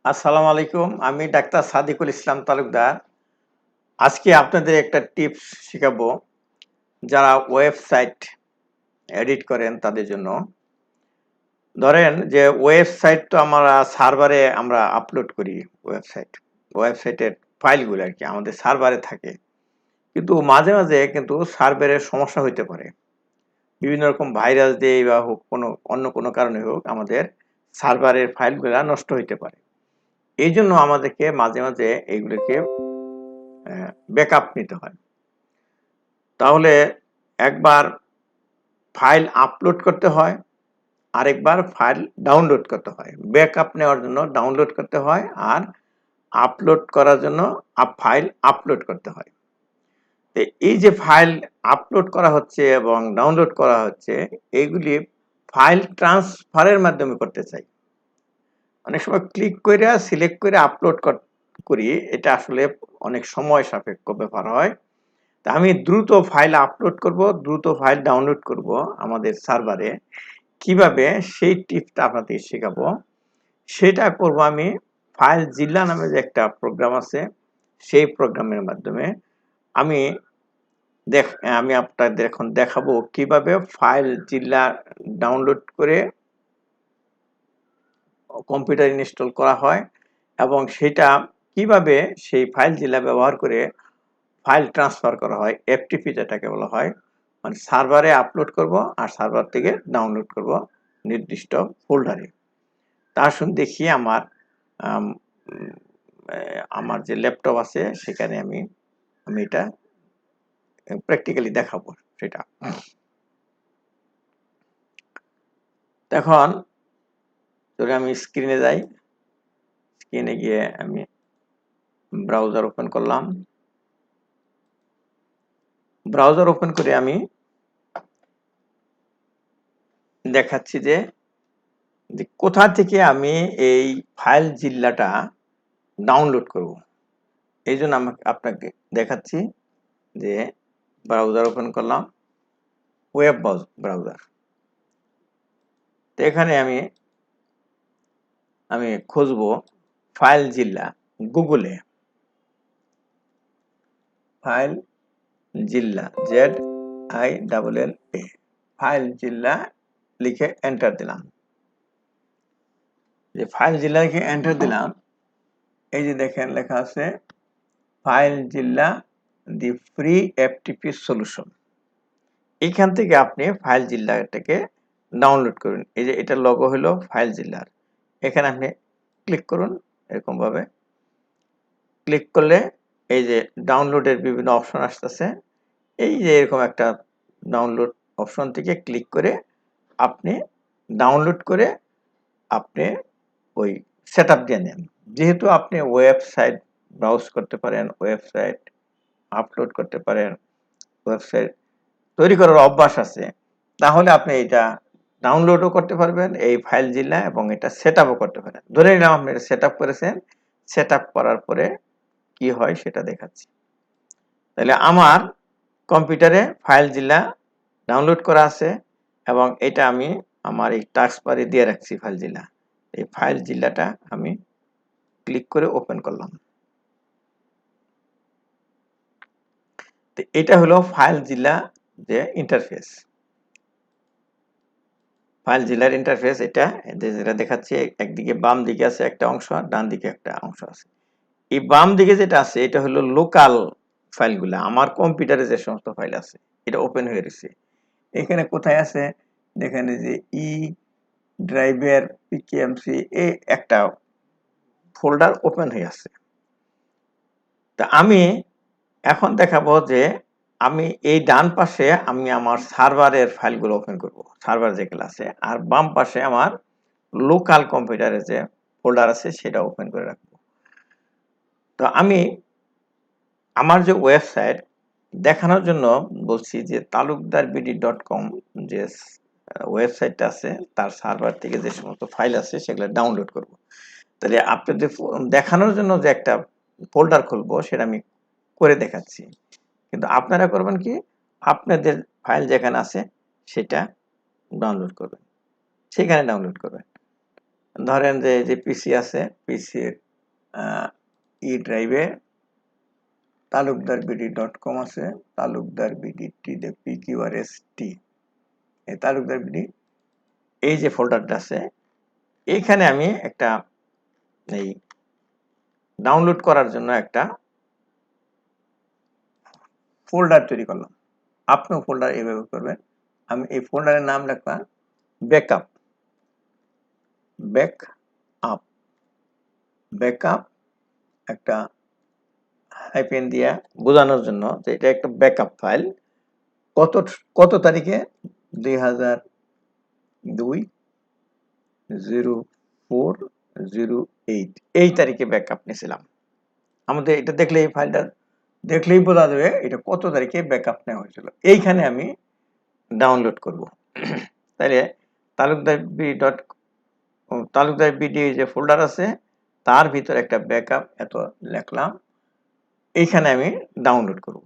আসসালামু আলাইকুম। আমি ডাক্তার সাদেকুল তালুকদার। আজকে আপনাদের একটা টিপস শিখাবো, যারা ওয়েবসাইট এডিট করেন তাদের জন্য। ধরেন যে ওয়েবসাইট তো আমরা সার্ভারে আমরা আপলোড করি ওয়েবসাইটের ফাইলগুলো আরকি আমাদের সার্ভারে থাকে। কিন্তু মাঝে, মাঝে কিন্তু সার্ভারের সমস্যা হইতে পারে। বিভিন্ন রকম ভাইরাস দিয়ে বা হোক অন্য কোনো কারণে হোক আমাদের সার্ভারের ফাইলগুলা নষ্ট হইতে পারে। এইজন্য আমাদেরকে মাঝে, মাঝে এইগুলোকে ব্যাকআপ নিতে হয়। তাহলে একবার ফাইল আপলোড করতে হয়, আরেকবার ফাইল ডাউনলোড করতে হয়। ব্যাকআপ নেওয়ার জন্য ডাউনলোড করতে হয়, আর আপলোড করার জন্য ফাইল আপলোড করতে হয়। তো এই যে ফাইল আপলোড করা হচ্ছে এবং ডাউনলোড করা হচ্ছে, এগুলি ফাইল ট্রান্সফারের মাধ্যমে করতে চাই। অনেক সময় ক্লিক করে সিলেক্ট করে আপলোড করি, এটা আসলে অনেক সময় সাপেক্ষ ব্যাপার হয়। তা আমি দ্রুত ফাইল আপলোড করব, দ্রুত ফাইল ডাউনলোড করব আমাদের সার্ভারে। কিভাবে সেই টিপসটা আপনাদের শেখাবো। সেটা করব আমি FileZilla নামে যে একটা প্রোগ্রাম আছে, সেই প্রোগ্রামের মাধ্যমে। আমি আমি আপনাদের এখন দেখাবো কিভাবে FileZilla ডাউনলোড করে কম্পিউটার ইনস্টল করা হয় এবং সেটা কিভাবে সেই FileZilla ব্যবহার করে ফাইল ট্রান্সফার করা হয়, এফটিপি যেটাকে বলা হয়। মানে সার্ভারে আপলোড করব আর সার্ভার থেকে ডাউনলোড করব নির্দিষ্ট ফোল্ডারে। তা আসুন দেখি আম, আমার যে ল্যাপটপ আছে সেখানে আমি এটা প্র্যাকটিক্যালি দেখাবো সেটা। এখন যদি আমি স্ক্রিনে যাই, স্ক্রিনে গিয়ে আমি ব্রাউজার ওপেন করলাম। ব্রাউজার ওপেন করে আমি দেখাচ্ছি যে কোথা থেকে আমি এই FileZillaটা ডাউনলোড করব। এই জন্য আপনাকে দেখাচ্ছি যে ব্রাউজার ওপেন করলাম, ওয়েব ব্রাউজার। তো এখানে আমি খুঁজবো FileZilla গুগলে। FileZilla ZILLA FileZilla লিখে এন্টার দিলাম। যে FileZilla লিখে এন্টার দিলাম, এই যে দেখেন লেখা আছে FileZilla দি ফ্রি এফটিপি সলিউশন। এখান থেকে আপনি FileZillaটাকে ডাউনলোড করুন। এই যে এটা লোগো হলো FileZillaর। এখানে আপনি ক্লিক করুন। এরকম ভাবে ক্লিক করলে এই যে ডাউনলোডের বিভিন্ন অপশন আসতেছে। এই যে এরকম একটা ডাউনলোড অপশন থেকে ক্লিক করে আপনি ডাউনলোড করে আপনি ওই সেটআপ দিয়ে নেন। যেহেতু আপনি ওয়েবসাইট ব্রাউজ করতে পারেন, ওয়েবসাইট আপলোড করতে পারেন, ওয়েবসাইট তৈরি করার অভ্যাস আছে, তাহলে আপনি এটা ডাউনলোডও করতে পারবেন এই FileZilla এবং এটা সেটআপও করতে পারেন। ধরে নিলাম আপনি এটা সেটআপ করেছেন, সেটআপ করার পরে কি হয় সেটা দেখাচ্ছি। তাহলে আমার কম্পিউটারে FileZilla ডাউনলোড করা আছে এবং এটা আমি আমার এই টাস্কবারে দিয়ে রাখছি FileZilla। এই FileZillaটা আমি ক্লিক করে ওপেন করলাম। তো এটা হলো FileZilla যে ইন্টারফেস। FileZillaর ইন্টারফেস এটা যেটা দেখাচ্ছে, একদিকে বাম দিকে আছে একটা অংশ, ডান দিকে একটা অংশ আছে। এই বাম দিকে যেটা আছে এটা হলো লোকাল ফাইলগুলা, আমার কম্পিউটারে যে সমস্ত ফাইল আছে এটা ওপেন হয়ে গেছে। এখানে কোথায় আছে দেখেন, যে ই ড্রাইভের পিকেএমসি এই একটা ফোল্ডার ওপেন হয়ে আছে। তা আমি এখন দেখাবো যে আমি এই ডান পাশে আমি আমার সার্ভারের ফাইলগুলো ওপেন করব, সার্ভার যেগুলো আছে, আর বাম পাশে আমার লোকাল কম্পিউটারে যে ফোল্ডার আছে সেটা ওপেন করে রাখবো। তো আমি আমার যে ওয়েবসাইট দেখানোর জন্য বলছি যে talukdarbd.com যে ওয়েবসাইটটা আছে তার সার্ভার থেকে যে সমস্ত ফাইল আছে সেগুলো ডাউনলোড করব। তাহলে আপনাদের দেখানোর জন্য যে একটা ফোল্ডার খুলবো সেটা আমি করে দেখাচ্ছি। কিন্তু আপনারা করবেন কি, আপনাদের ফাইল যেখানে আছে সেটা ডাউনলোড করবেন, সেখানে ডাউনলোড করবেন। ধরেন যে পিসি আছে, পিসির ই ড্রাইভে talukdarbd.com আছে, talukdarbd এই talukdarbd এই যে ফোল্ডারটা আছে, এইখানে আমি একটা এই ডাউনলোড করার জন্য একটা ফোল্ডার তৈরি করলাম। আপনিও ফোল্ডার এইভাবে করবেন। আমি এই ফোল্ডারের নাম লিখলাম ব্যাকআপ, ব্যাকআপ একটা হাইফেন দিয়া বোঝানোর জন্য যে এটা একটা ব্যাকআপ ফাইল। কত তারিখে 2002/04/08 এই তারিখে ব্যাকআপ নিয়েছিলাম। আমাদের এটা দেখলে এই ফাইলটা দেখলেই বোঝা যাবে এটা কত তারিখে ব্যাকআপ নেওয়া হয়েছিল। এইখানে আমি ডাউনলোড করব। তাহলে talukdarbd যে ফোল্ডার আছে তার ভিতরে একটা ব্যাকআপ এত লিখলাম, এইখানে আমি ডাউনলোড করব।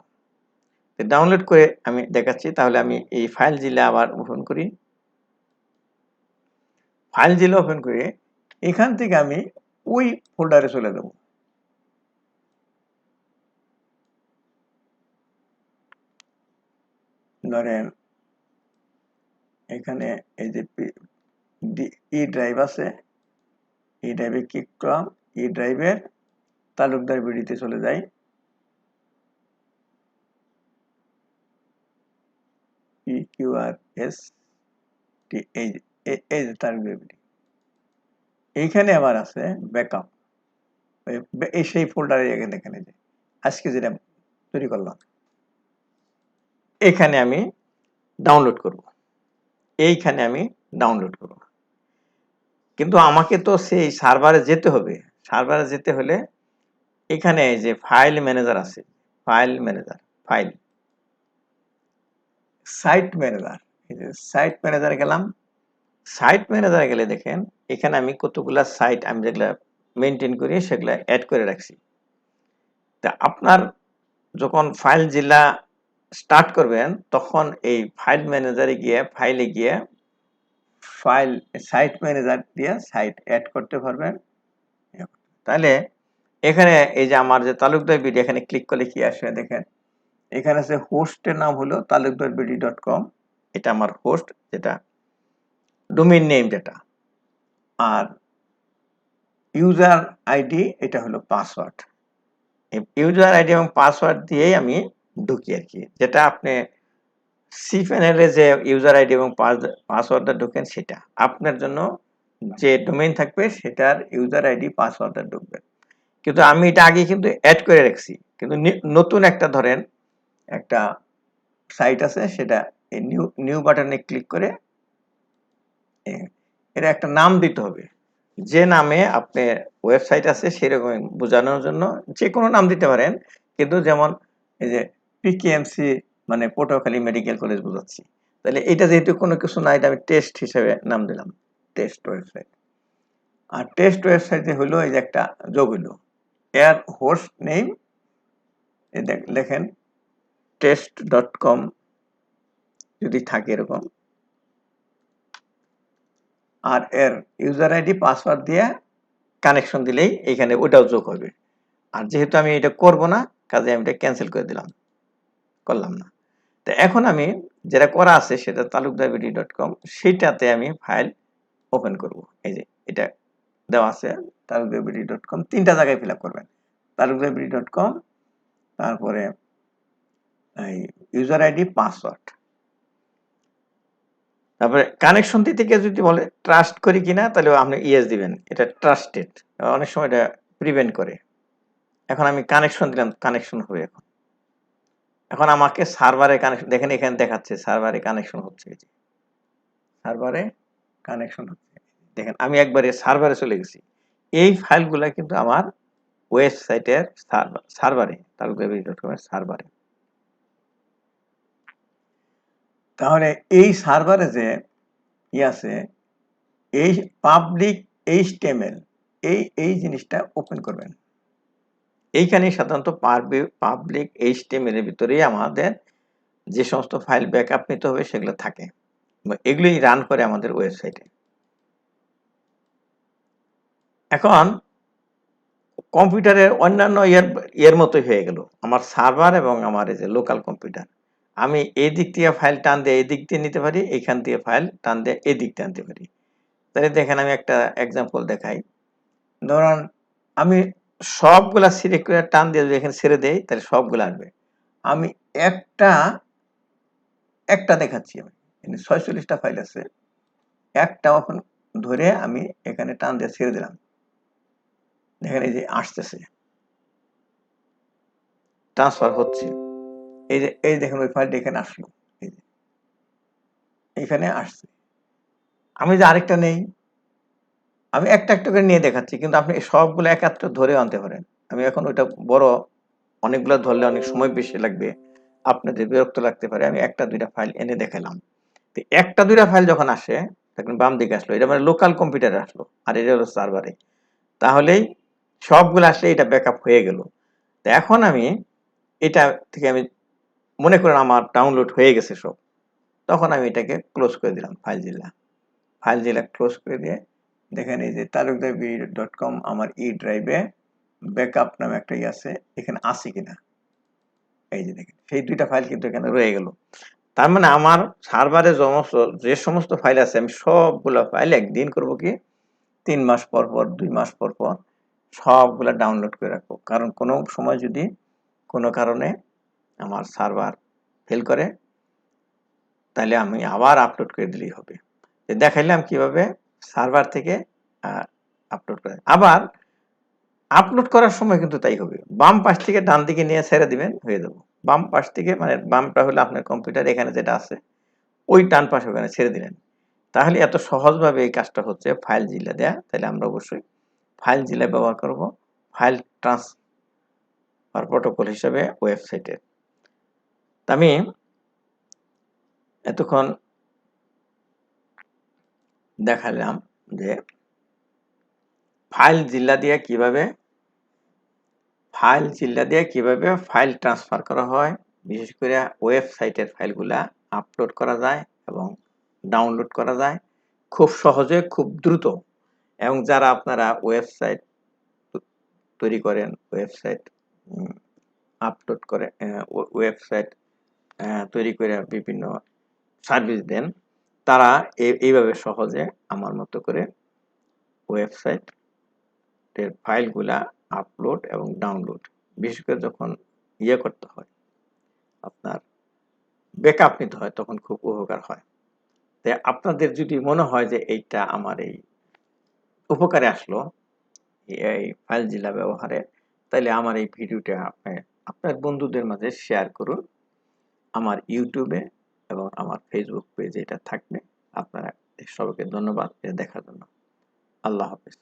ডাউনলোড করে আমি দেখাচ্ছি। তাহলে আমি এই FileZilla আবার ওপেন করি। FileZilla ওপেন করে এখান থেকে আমি ওই ফোল্ডারে চলে যাব। ধরেন এখানে এই যে ই ড্রাইভ আছে, ই ড্রাইভে ক্লিক করলাম, ই ড্রাইভের talukdarbd চলে যাই। PQRS এই যে talukdarbd, এইখানে আবার আছে ব্যাকআপ, এই সেই ফোল্ডারে এখানে যে আজকে যেটা তৈরি করলাম এখানে আমি ডাউনলোড করব। এইখানে আমি ডাউনলোড করব। কিন্তু আমাকে তো সেই সার্ভারে যেতে হবে। সার্ভারে যেতে হলে এখানে যে ফাইল ম্যানেজার আছে, ফাইল সাইট ম্যানেজার, এই যে সাইট ম্যানেজারে গেলাম। সাইট ম্যানেজারে গেলে দেখেন এখানে আমি কতগুলা সাইট আমি যেগুলা মেনটেন করি সেগুলা অ্যাড করে রাখছি। তা আপনার যখন FileZilla স্টার্ট করবেন তখন এই ফাইল ম্যানেজারে গিয়ে ফাইলে গিয়ে সাইট ম্যানেজার দিয়ে সাইট অ্যাড করতে পারবেন। তাহলে এখানে এই যে আমার যে talukdarbd এখানে ক্লিক করলে কি আসবে দেখেন, এখানে আছে হোস্টের নাম হলো talukdarbd.com, এটা আমার হোস্ট, যেটা ডোমেইন নেম যেটা, আর ইউজার আইডি এটা হলো পাসওয়ার্ড। ইউজার আইডি এবং পাসওয়ার্ড দিয়েই আমি ঢুকি আর কি, যেটা আপনি সি প্যানেলে যে ইউজার আইডি এবং পাসওয়ার্ডটা ঢোকেন সেটা আপনার জন্য যে ডোমেইন থাকবে সেটার ইউজার আইডি পাসওয়ার্ডটা ঢুকবে। কিন্তু আমি এটা আগে কিন্তু অ্যাড করে রাখছি, কিন্তু নতুন একটা ধরেন একটা সাইট আছে, সেটা এই নিউ বাটনে ক্লিক করে এটা একটা নাম দিতে হবে। যে নামে আপনার ওয়েবসাইট আছে সেরকম বোঝানোর জন্য যে কোনো নাম দিতে পারেন, কিন্তু যেমন এই যে পিকেএমসি মানে পটুয়াখালী মেডিকেল কলেজ বোঝাচ্ছি, তাহলে এটা যেহেতু কোনো কিছু না, এটা আমি টেস্ট হিসেবে নাম দিলাম, টেস্ট ওয়েবসাইট। আর টেস্ট ওয়েবসাইটে হলো এই যে একটা যোগ হলো এর হোস্ট নেম, লেখেন test.com যদি থাকে এরকম, আর এর ইউজার আইডি পাসওয়ার্ড দিয়ে কানেকশন দিলেই এখানে ওটাও যোগ হবে। আর যেহেতু আমি এটা করব না, কাজে আমি এটা ক্যান্সেল করে দিলাম, করলাম না। তো এখন আমি যেটা করা আছে সেটা talukdarbd.com, সেটাতে আমি ফাইল ওপেন করব। এই যে এটা দেওয়া আছে talukdarbd.com, তিনটা জায়গায় ফিল আপ করবেন, talukdarbd.com, তারপরে এই ইউজার আইডি পাসওয়ার্ড, তারপরে কানেকশন দিতে গিয়ে যদি বলে ট্রাস্ট করি কিনা, তাহলে আপনি ইয়েস দিবেন, এটা ট্রাস্টেড, অনেক সময় এটা প্রিভেন্ট করে। এখন আমি কানেকশন দিলাম, কানেকশন হবে। এখন আমাকে সার্ভারে কানেকশন, দেখেন এখানে দেখাচ্ছে সার্ভারে কানেকশন হচ্ছে, সার্ভারে কানেকশন হচ্ছে। দেখেন আমি একবারে সার্ভারে চলে গেছি। এই ফাইলগুলা কিন্তু আমার ওয়েবসাইটের সার্ভারে, talukdarbd.com এর সার্ভারে। তাহলে এই সার্ভারে যে আছে এই পাবলিক HTML, এই জিনিসটা ওপেন করবেন। এইখানে সাধারণত পাবলিক HTML এর ভিতরেই আমাদের যে সমস্ত ফাইল ব্যাকআপ নিতে হবে সেগুলো থাকে, এগুলোই রান করে আমাদের ওয়েবসাইটে। এখন কম্পিউটারের অন্যান্য এর মতোই হয়ে গেল আমার সার্ভার এবং আমার এই যে লোকাল কম্পিউটার। আমি এই দিক থেকে ফাইল টান দিয়ে এই দিক দিয়ে নিতে পারি, এখান থেকে ফাইল টান দিয়ে এই দিক দিয়ে আনতে পারি। তাহলে দেখেন আমি একটা এক্সাম্পল দেখাই। ধরুন আমি সবগুলা সিলেক্ট করে টান দিয়ে যদি এখানে ছেড়ে দেই তাহলে সবগুলো আসবে। আমি একটা দেখাচ্ছি, আমি 46টা ফাইল আছে, একটা এখন ধরে আমি এখানে টান দিয়ে ছেড়ে দিলাম, দেখেন এই যে আসতেছে, ট্রান্সফার হচ্ছে। এই দেখেন ওই ফাইলটা এখানে আসলো, এই যে এখানে আসছে। আমি যে আরেকটা নেই, আমি একটা একটা করে নিয়ে দেখাচ্ছি, কিন্তু আপনি সবগুলো একাত্রে ধরে আনতে পারেন। আমি এখন ওইটা বড়, অনেকগুলো ধরলে অনেক সময় বেশি লাগবে, আপনাদের বিরক্ত লাগতে পারে। আমি একটা দুইটা ফাইল এনে দেখালাম। তো একটা দুইটা ফাইল যখন আসে, দেখেন বাম দিকে আসলো, এটা মানে লোকাল কম্পিউটারে আসলো, আর এটা হলো সার্ভারে। তাহলেই সবগুলো আসলে এটা ব্যাকআপ হয়ে গেল। তো এখন আমি এটা থেকে আমি মনে করেন আমার ডাউনলোড হয়ে গেছে সব, তখন আমি এটাকে ক্লোজ করে দিলাম, ফাইলজিলা ক্লোজ করে দিয়ে দেখেন এই যে talukder.com আমার ই ড্রাইভে ব্যাকআপ নামে একটা আছে, এখানে আছে কিনা, এই যে দেখেন সেই দুইটা ফাইল কিন্তু এখানে রয়ে গেল। তার মানে আমার সার্ভারে যে সমস্ত ফাইল আছে আমি সবগুলো ফাইল একদিন করব কি 3 মাস পর পর 2 মাস পর পর সবগুলা ডাউনলোড করে রাখবো। কারণ কোনো সময় যদি কোনো কারণে আমার সার্ভার ফেল করে তাহলে আমি আবার আপলোড করে দিলেই হবে। দেখাইলাম কিভাবে সার্ভার থেকে আপলোড করে। আবার আপলোড করার সময় কিন্তু তাই হবে, বাম পাশ থেকে ডান দিকে নিয়ে ছেড়ে দিবেন, হয়ে যাবে। বাম পাশ থেকে মানে বামটা হলো আপনার কম্পিউটার এখানে যেটা আছে, ওই ডান পাশে ওখানে ছেড়ে দিলেন। তাহলে এত সহজভাবে এই কাজটা হচ্ছে FileZilla দেয়া। তাহলে আমরা অবশ্যই FileZilla ব্যবহার করব ফাইল ট্রান্সফার প্রোটোকল হিসেবে ওয়েবসাইটের। আমি এতক্ষণ দেখালাম যে FileZilla দিয়ে কিভাবে ফাইল ট্রান্সফার করা হয়, বিশেষ করে ওয়েবসাইটের ফাইলগুলা আপলোড করা যায় এবং ডাউনলোড করা যায় খুব সহজে, খুব দ্রুত। এবং যারা আপনারা ওয়েবসাইট তৈরি করেন, ওয়েবসাইট আপলোড করে, ওয়েবসাইট তৈরি করে বিভিন্ন সার্ভিস দেন, তারা এইভাবে সহজে আমার মতো করে ওয়েবসাইটের ফাইলগুলা আপলোড এবং ডাউনলোড, বিশেষ করে যখন করতে হয়, আপনার ব্যাকআপ নিতে হয়, তখন খুব উপকার হয়। তাই আপনাদের যদি মনে হয় যে এইটা আমার এই উপকারে আসলো এই FileZilla ব্যবহারে, তাহলে আমার এই ভিডিওটা আপনার বন্ধুদের মাঝে শেয়ার করুন। আমার ইউটিউবে এবং আমার ফেসবুক পেজে এটা থাকবে। আপনারা সবাইকে ধন্যবাদ দেখার জন্য। আল্লাহ হাফেজ।